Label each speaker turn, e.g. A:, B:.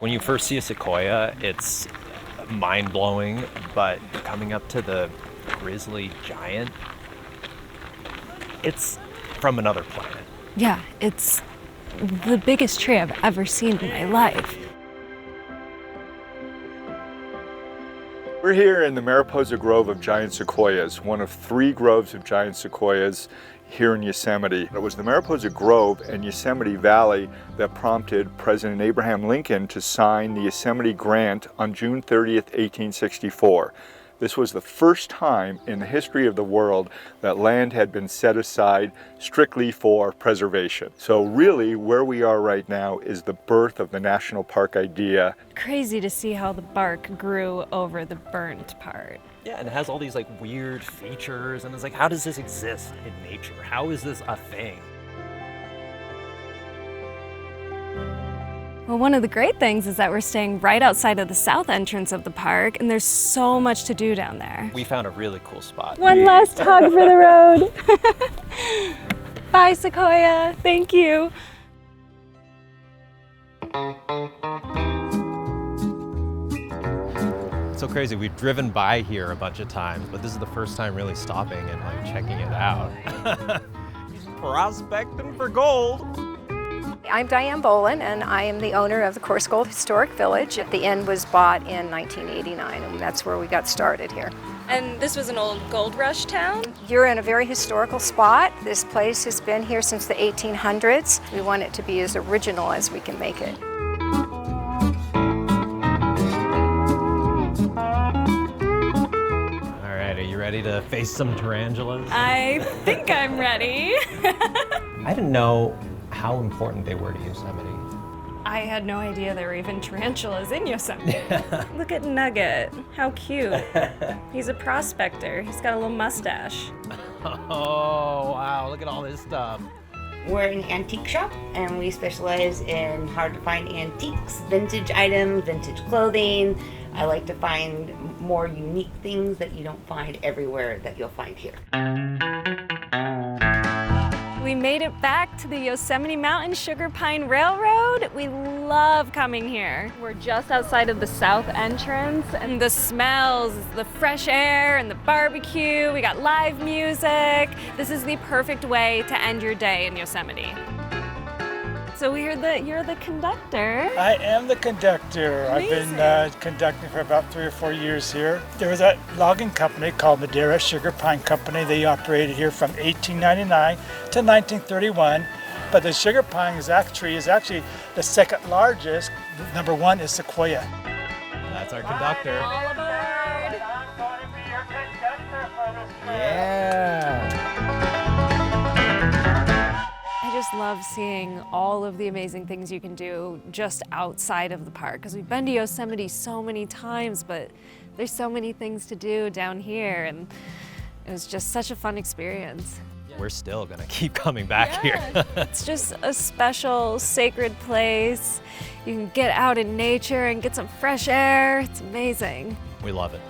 A: When you first see a sequoia, it's mind-blowing, but coming up to the grizzly giant, it's from another planet.
B: Yeah, it's the biggest tree I've ever seen in my life.
C: We're here in the Mariposa Grove of giant sequoias, one of 3 groves of giant sequoias here in Yosemite. It was the Mariposa Grove and Yosemite Valley that prompted President Abraham Lincoln to sign the Yosemite Grant on June 30th, 1864. This was the first time in the history of the world that land had been set aside strictly for preservation. So really, where we are right now is the birth of the national park idea.
B: Crazy to see how the bark grew over the burnt part.
A: Yeah, and it has all these weird features, and it's how does this exist in nature? How is this a thing?
B: Well, one of the great things is that we're staying right outside of the south entrance of the park, and there's so much to do down there.
A: We found a really cool spot.
B: One last hug for the road. Bye, Sequoia. Thank you.
A: It's so crazy. We've driven by here a bunch of times, but this is the first time really stopping and checking it out. Prospecting for gold.
D: I'm Diane Bolin, and I am the owner of the Coarse Gold Historic Village. The inn was bought in 1989, and that's where we got started here.
B: And this was an old gold rush town?
D: You're in a very historical spot. This place has been here since the 1800s. We want it to be as original as we can make it.
A: All right, are you ready to face some tarantulas?
B: I think I'm ready.
A: I didn't know how important they were to Yosemite.
B: I had no idea there were even tarantulas in Yosemite. Look at Nugget, how cute. He's a prospector, he's got a little mustache.
A: Oh, wow, look at all this stuff.
E: We're an antique shop, and we specialize in hard-to-find antiques, vintage items, vintage clothing. I like to find more unique things that you don't find everywhere that you'll find here.
B: We made it back to the Yosemite Mountain Sugar Pine Railroad. We love coming here. We're just outside of the south entrance, and the smells, the fresh air and the barbecue. We got live music. This is the perfect way to end your day in Yosemite. So we heard that you're the conductor.
F: I am the conductor.
B: Amazing.
F: I've been conducting for about 3 or 4 years here. There was a logging company called Madera Sugar Pine Company. They operated here from 1899 to 1931. But the sugar pine tree is actually the second largest. Number 1 is sequoia.
A: That's our conductor.
B: All aboard.
F: I'm going to be your conductor for this
A: Yeah.
B: I just love seeing all of the amazing things you can do just outside of the park, because we've been to Yosemite so many times, but there's so many things to do down here, and it was just such a fun experience.
A: We're still gonna keep coming back here.
B: It's just a special, sacred place. You can get out in nature and get some fresh air. It's amazing.
A: We love it.